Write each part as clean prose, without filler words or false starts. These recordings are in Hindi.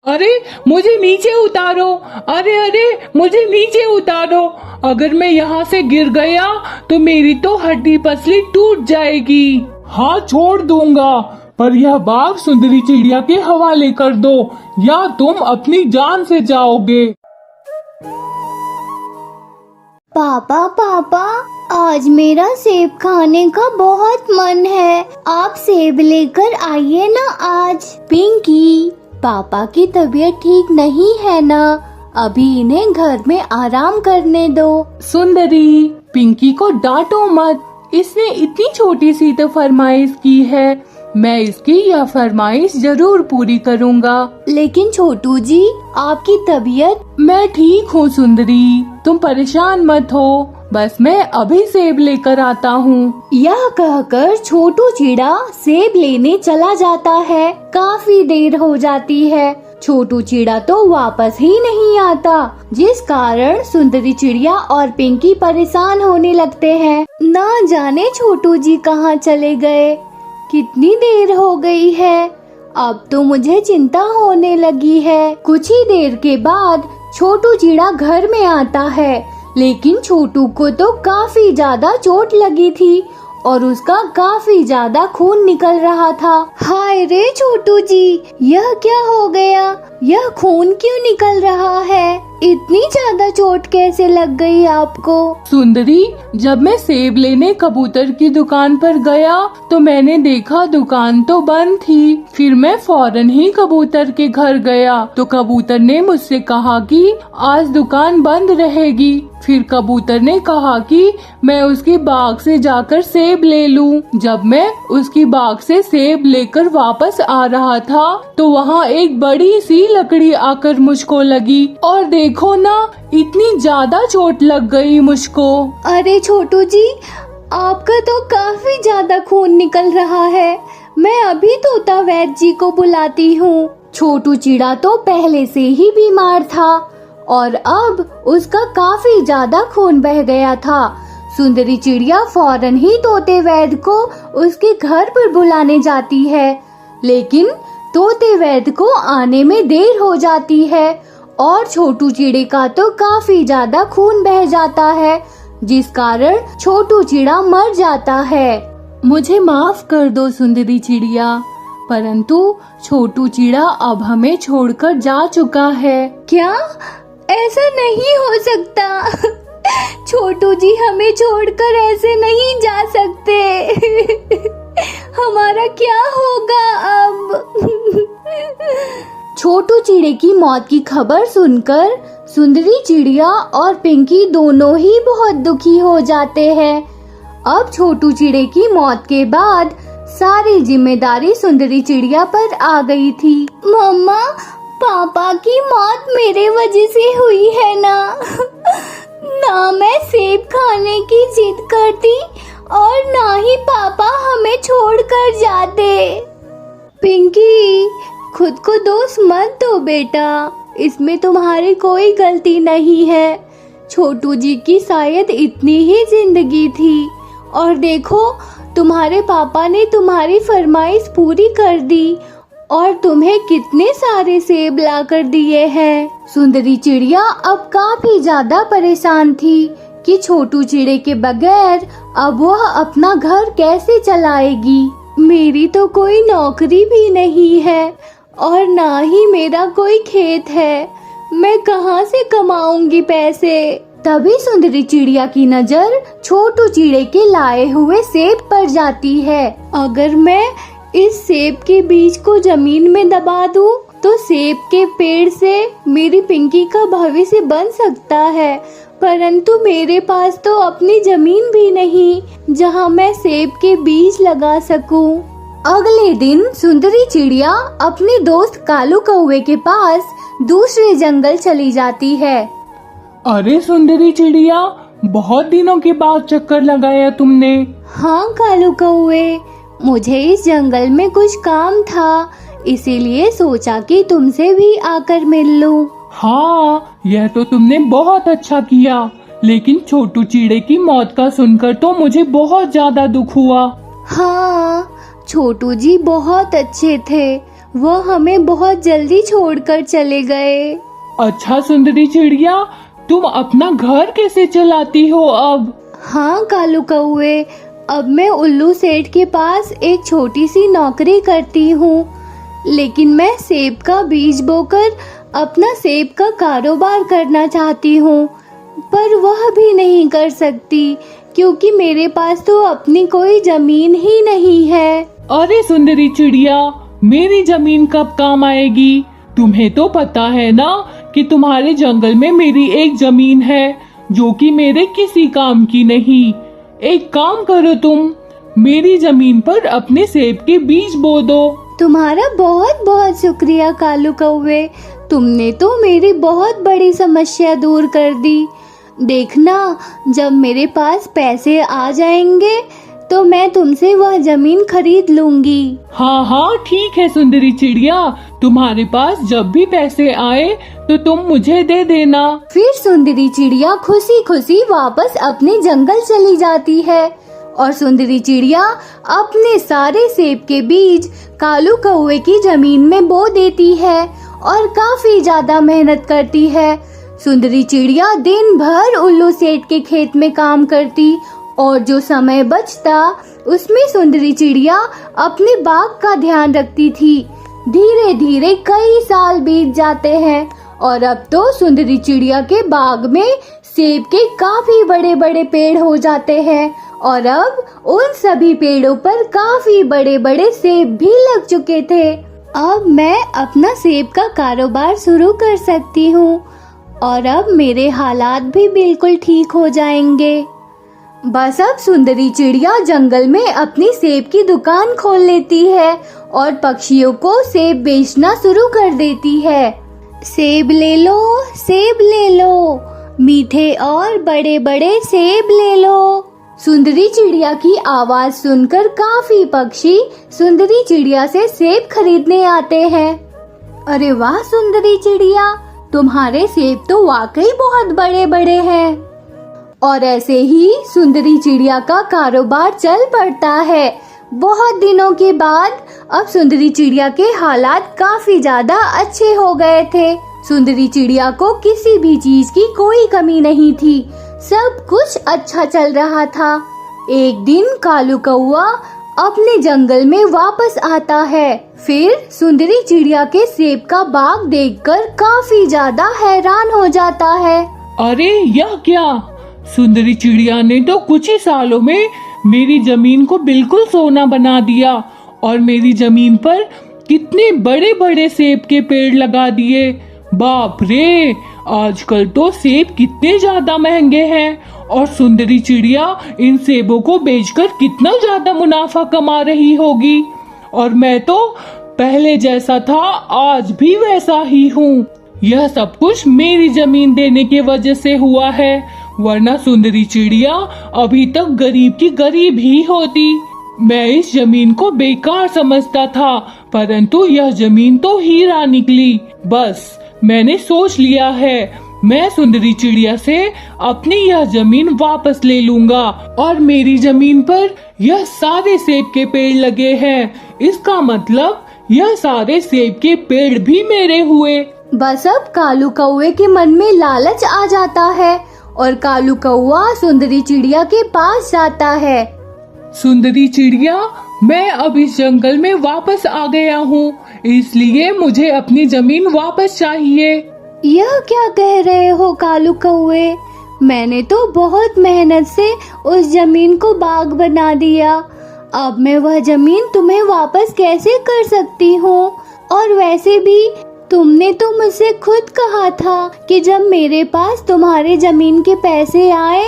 अरे मुझे नीचे उतारो, अरे अरे मुझे नीचे उतारो। अगर मैं यहाँ से गिर गया तो मेरी तो हड्डी पसली टूट जाएगी। हाँ छोड़ दूंगा, पर यह बाग सुंदरी चिड़िया के हवाले कर दो या तुम अपनी जान से जाओगे। पापा पापा, आज मेरा सेब खाने का बहुत मन है, आप सेब लेकर आइए ना आज। पिंकी, पापा की तबीयत ठीक नहीं है ना, अभी इन्हें घर में आराम करने दो। सुंदरी, पिंकी को डांटो मत, इसने इतनी छोटी सी तो फरमाइश की है, मैं इसकी यह फरमाइश जरूर पूरी करूँगा। लेकिन छोटू जी, आपकी तबीयत? मैं ठीक हूँ सुंदरी, तुम परेशान मत हो, बस मैं अभी सेब लेकर आता हूँ। यह कहकर छोटू चिड़ा सेब लेने चला जाता है। काफी देर हो जाती है, छोटू चिड़ा तो वापस ही नहीं आता, जिस कारण सुंदरी चिड़िया और पिंकी परेशान होने लगते हैं। ना जाने छोटू जी कहाँ चले गए, कितनी देर हो गई है, अब तो मुझे चिंता होने लगी है। कुछ ही देर के बाद छोटू चिड़ा घर में आता है, लेकिन छोटू को तो काफी ज्यादा चोट लगी थी और उसका काफी ज्यादा खून निकल रहा था। हाय रे छोटू जी, यह क्या हो गया, यह खून क्यों निकल रहा है, इतनी ज्यादा चोट कैसे लग गई आपको? सुंदरी, जब मैं सेब लेने कबूतर की दुकान पर गया तो मैंने देखा दुकान तो बंद थी, फिर मैं फौरन ही कबूतर के घर गया तो कबूतर ने मुझसे कहा कि आज दुकान बंद रहेगी। फिर कबूतर ने कहा कि मैं उसकी बाग से जाकर सेब ले लूं। जब मैं उसकी बाग से सेब लेकर वापस आ रहा था तो वहाँ एक बड़ी सी लकड़ी आकर मुझको लगी और देखो ना, इतनी ज्यादा चोट लग गई मुझको। अरे छोटू जी, आपका तो काफी ज्यादा खून निकल रहा है, मैं अभी तोता वैद्य जी को बुलाती हूँ। छोटू चिड़ा तो पहले से ही बीमार था और अब उसका काफी ज्यादा खून बह गया था। सुंदरी चिड़िया फौरन ही तोते वैद्य को उसके घर पर बुलाने जाती है, लेकिन तोते वैद्य को आने में देर हो जाती है और छोटू चिड़े का तो काफी ज्यादा खून बह जाता है, जिस कारण छोटू चिड़ा मर जाता है। मुझे माफ कर दो सुंदरी चिड़िया, परंतु छोटू चिड़ा अब हमें छोड़कर जा चुका है। क्या? ऐसा नहीं हो सकता, छोटू जी हमें छोड़कर ऐसे नहीं जा सकते। हमारा क्या होगा अब? छोटू चिड़े की मौत की खबर सुनकर सुंदरी चिड़िया और पिंकी दोनों ही बहुत दुखी हो जाते हैं। अब छोटू चिड़े की मौत के बाद सारी जिम्मेदारी सुंदरी चिड़िया पर आ गई थी। मम्मा, पापा की मौत मेरे वजह से हुई है ना। ना मैं सेब खाने की जिद करती और ना ही पापा हमें छोड़कर जाते। पिंकी, खुद को दोष मत दो बेटा, इसमें तुम्हारी कोई गलती नहीं है। छोटू जी की शायद इतनी ही जिंदगी थी और देखो, तुम्हारे पापा ने तुम्हारी फरमाइश पूरी कर दी और तुम्हें कितने सारे सेब ला कर दिए हैं। सुंदरी चिड़िया अब काफी ज्यादा परेशान थी कि छोटू चिड़े के बगैर अब वह अपना घर कैसे चलाएगी। मेरी तो कोई नौकरी भी नहीं है और ना ही मेरा कोई खेत है, मैं कहाँ से कमाऊंगी पैसे। तभी सुंदरी चिड़िया की नजर छोटू चिड़े के लाए हुए सेब पर जाती है। अगर मैं इस सेब के बीज को जमीन में दबा दूं, तो सेब के पेड़ से मेरी पिंकी का भविष्य बन सकता है, परंतु मेरे पास तो अपनी जमीन भी नहीं जहां मैं सेब के बीज लगा सकूं। अगले दिन सुंदरी चिड़िया अपने दोस्त कालू कौवे के पास दूसरे जंगल चली जाती है। अरे सुंदरी चिड़िया, बहुत दिनों के बाद चक्कर लगाया तुमने। हाँ कालू कौवे, मुझे इस जंगल में कुछ काम था, इसीलिए सोचा कि तुमसे भी आकर मिल लूं। हाँ, यह तो तुमने बहुत अच्छा किया, लेकिन छोटू चिड़े की मौत का सुनकर तो मुझे बहुत ज्यादा दुख हुआ। हाँ, छोटू जी बहुत अच्छे थे, वह हमें बहुत जल्दी छोड़कर चले गए। अच्छा सुंदरी चिड़िया, तुम अपना घर कैसे चलाती हो अब? हाँ कालू कौवे, अब मैं उल्लू सेठ के पास एक छोटी सी नौकरी करती हूँ, लेकिन मैं सेब का बीज बोकर अपना सेब का कारोबार करना चाहती हूँ, पर वह भी नहीं कर सकती क्योंकि मेरे पास तो अपनी कोई जमीन ही नहीं है। अरे सुंदरी चिड़िया, मेरी जमीन कब काम आएगी? तुम्हें तो पता है ना कि तुम्हारे जंगल में मेरी एक जमीन है जो कि मेरे किसी काम की नहीं। एक काम करो, तुम मेरी जमीन पर अपने सेब के बीज बो दो। तुम्हारा बहुत बहुत शुक्रिया कालू कौवे, तुमने तो मेरी बहुत बड़ी समस्या दूर कर दी। देखना, जब मेरे पास पैसे आ जाएंगे तो मैं तुमसे वह जमीन खरीद लूंगी। हाँ हाँ ठीक है सुंदरी चिड़िया, तुम्हारे पास जब भी पैसे आए तो तुम मुझे दे देना। फिर सुंदरी चिड़िया खुशी खुशी वापस अपने जंगल चली जाती है और सुंदरी चिड़िया अपने सारे सेब के बीज कालू कौवे की जमीन में बो देती है और काफी ज्यादा मेहनत करती है। सुंदरी चिड़िया दिन भर उल्लू सेठ के खेत में काम करती और जो समय बचता उसमें सुंदरी चिड़िया अपने बाग का ध्यान रखती थी। धीरे धीरे कई साल बीत जाते हैं और अब तो सुंदरी चिड़िया के बाग में सेब के काफी बड़े बड़े पेड़ हो जाते हैं और अब उन सभी पेड़ों पर काफी बड़े बड़े सेब भी लग चुके थे। अब मैं अपना सेब का कारोबार शुरू कर सकती हूँ और अब मेरे हालात भी बिल्कुल ठीक हो जाएंगे। बस अब सुंदरी चिड़िया जंगल में अपनी सेब की दुकान खोल लेती है और पक्षियों को सेब बेचना शुरू कर देती है। सेब ले लो, सेब ले लो, मीठे और बड़े बड़े सेब ले लो। सुंदरी चिड़िया की आवाज सुनकर काफी पक्षी सुंदरी चिड़िया से सेब खरीदने आते हैं। अरे वाह सुंदरी चिड़िया, तुम्हारे सेब तो वाकई बहुत बड़े बड़े हैं। और ऐसे ही सुंदरी चिड़िया का कारोबार चल पड़ता है। बहुत दिनों के बाद अब सुंदरी चिड़िया के हालात काफी ज्यादा अच्छे हो गए थे। सुंदरी चिड़िया को किसी भी चीज की कोई कमी नहीं थी, सब कुछ अच्छा चल रहा था। एक दिन कालू कौवा अपने जंगल में वापस आता है। फिर सुंदरी चिड़िया के सेब का बाग देखकर काफी ज्यादा हैरान हो जाता है। अरे यह क्या? सुंदरी चिड़िया ने तो कुछ ही सालों में मेरी जमीन को बिल्कुल सोना बना दिया और मेरी जमीन पर कितने बड़े बड़े सेब के पेड़ लगा दिए। बाप रे, आजकल तो सेब कितने ज्यादा महंगे हैं और सुंदरी चिड़िया इन सेबों को बेचकर कितना ज्यादा मुनाफा कमा रही होगी। और मैं तो पहले जैसा था आज भी वैसा ही हूँ। यह सब कुछ मेरी जमीन देने की वजह से हुआ है, वरना सुंदरी चिड़िया अभी तक गरीब की गरीब ही होती। मैं इस जमीन को बेकार समझता था, परंतु यह जमीन तो हीरा निकली। बस मैंने सोच लिया है, मैं सुंदरी चिड़िया से अपनी यह जमीन वापस ले लूंगा और मेरी जमीन पर यह सारे सेब के पेड़ लगे हैं। इसका मतलब यह सारे सेब के पेड़ भी मेरे हुए। बस अब कालू कौवे के मन में लालच आ जाता है और कालू कौवा सुंदरी चिड़िया के पास जाता है। सुंदरी चिड़िया, मैं अब इस जंगल में वापस आ गया हूँ, इसलिए मुझे अपनी जमीन वापस चाहिए। यह क्या कह रहे हो कालू कौवे? मैंने तो बहुत मेहनत से उस जमीन को बाग बना दिया, अब मैं वह जमीन तुम्हें वापस कैसे कर सकती हूँ? और वैसे भी तुमने तो मुझसे खुद कहा था कि जब मेरे पास तुम्हारे जमीन के पैसे आए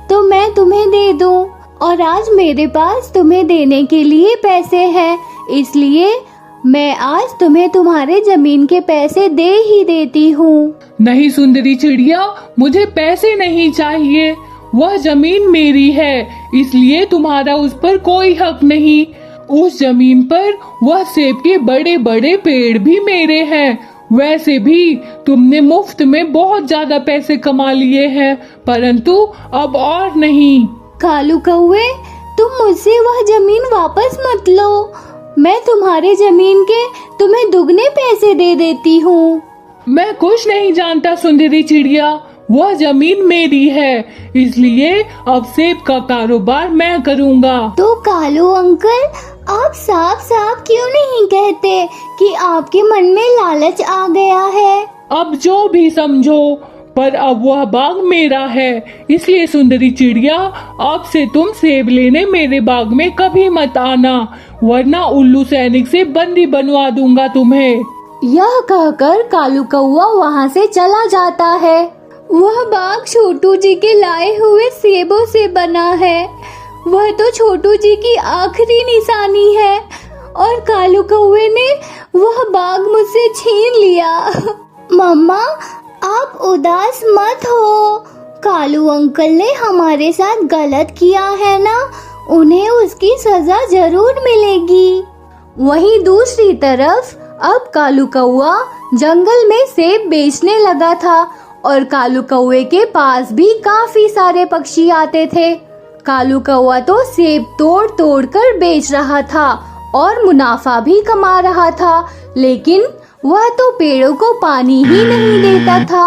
तो मैं तुम्हें दे दूं, और आज मेरे पास तुम्हें देने के लिए पैसे हैं, इसलिए मैं आज तुम्हें तुम्हारे जमीन के पैसे दे ही देती हूँ। नहीं सुंदरी चिड़िया, मुझे पैसे नहीं चाहिए, वह जमीन मेरी है, इसलिए तुम्हारा उस पर कोई हक नहीं। उस जमीन पर वह सेब के बड़े बड़े पेड़ भी मेरे हैं। वैसे भी तुमने मुफ्त में बहुत ज्यादा पैसे कमा लिए हैं, परंतु अब और नहीं। कालू कौवे, तुम मुझसे वह जमीन वापस मत लो, मैं तुम्हारे जमीन के तुम्हें दुगने पैसे दे देती हूँ। मैं कुछ नहीं जानता सुंदरी चिड़िया, वह जमीन मेरी है, इसलिए अब सेब का कारोबार मैं करूँगा। तो कालू अंकल, आप साफ साफ क्यों नहीं कहते कि आपके मन में लालच आ गया है? अब जो भी समझो, पर अब वह बाग मेरा है, इसलिए सुंदरी चिड़िया अब से तुम सेब लेने मेरे बाग में कभी मत आना, वरना उल्लू सैनिक से बंदी बनवा दूंगा तुम्हें। यह कहकर कालू कौआ वहाँ से चला जाता है। वह बाग छोटू जी के लाए हुए सेबों से बना है। वह तो छोटू जी की आखिरी निशानी है और कालू कौवे ने वह बाग मुझसे छीन लिया। मम्मा, आप उदास मत हो। कालू अंकल ने हमारे साथ गलत किया है ना, उन्हें उसकी सजा जरूर मिलेगी। वहीं दूसरी तरफ अब कालू कौआ जंगल में सेब बेचने लगा था और कालू कौवे के पास भी काफी सारे पक्षी आते थे। कालू कौवा तो सेब तोड़ तोड़ कर बेच रहा था और मुनाफा भी कमा रहा था, लेकिन वह तो पेड़ों को पानी ही नहीं देता था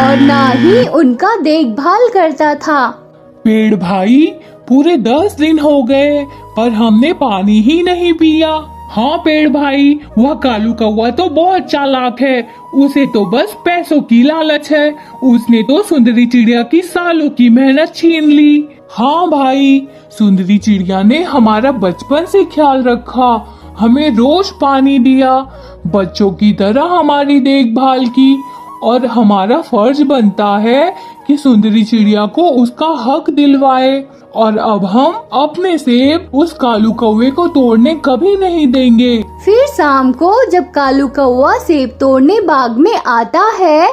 और ना ही उनका देखभाल करता था। पेड़ भाई, पूरे 10 दिन हो गए पर हमने पानी ही नहीं पिया। हाँ पेड़ भाई, वह कालू कौवा तो बहुत चालाक है, उसे तो बस पैसों की लालच है। उसने तो सुंदरी चिड़िया की सालों की मेहनत छीन ली। हाँ भाई, सुंदरी चिड़िया ने हमारा बचपन से ख्याल रखा, हमें रोज पानी दिया, बच्चों की तरह हमारी देखभाल की, और हमारा फर्ज बनता है कि सुंदरी चिड़िया को उसका हक दिलवाए। और अब हम अपने सेब उस कालू कौवे को तोड़ने कभी नहीं देंगे। फिर शाम को जब कालू कौवा सेब तोड़ने बाग में आता है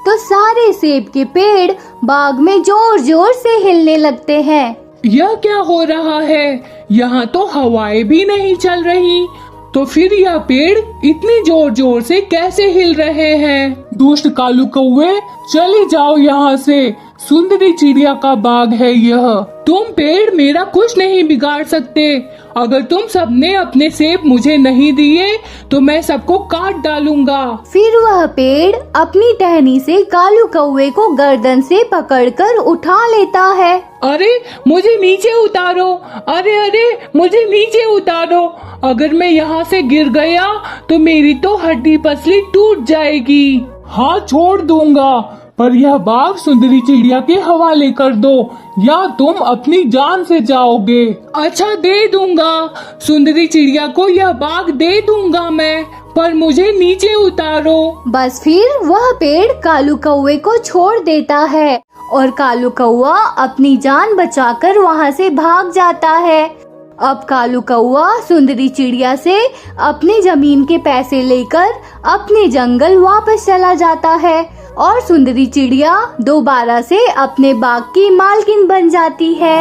तो सारे सेब के पेड़ बाग में जोर जोर से हिलने लगते हैं। यह क्या हो रहा है? यहाँ तो हवाएं भी नहीं चल रही, तो फिर यह पेड़ इतनी जोर जोर से कैसे हिल रहे हैं? दुष्ट कालू कौवे, चले जाओ यहाँ से, सुंदरी चिड़िया का बाग है यह। तुम पेड़ मेरा कुछ नहीं बिगाड़ सकते। अगर तुम सबने अपने सेब मुझे नहीं दिए तो मैं सबको काट डालूंगा। फिर वह पेड़ अपनी टहनी से कालू कौवे को गर्दन से पकड़कर उठा लेता है। अरे मुझे नीचे उतारो, अरे अरे मुझे नीचे उतारो, अगर मैं यहाँ से गिर गया तो मेरी तो हड्डी पसली टूट जाएगी। हाँ छोड़ दूंगा, पर यह बाग सुंदरी चिड़िया के हवाले कर दो या तुम अपनी जान से जाओगे। अच्छा दे दूंगा, सुंदरी चिड़िया को यह बाग दे दूंगा मैं, पर मुझे नीचे उतारो। बस फिर वह पेड़ कालू कौवे को छोड़ देता है और कालू कौवा अपनी जान बचाकर वहाँ से भाग जाता है। अब कालू कौवा सुंदरी चिड़िया से अपनी जमीन के पैसे लेकर अपने जंगल वापस चला जाता है और सुंदरी चिड़िया दोबारा से अपने बाग की मालकिन बन जाती है।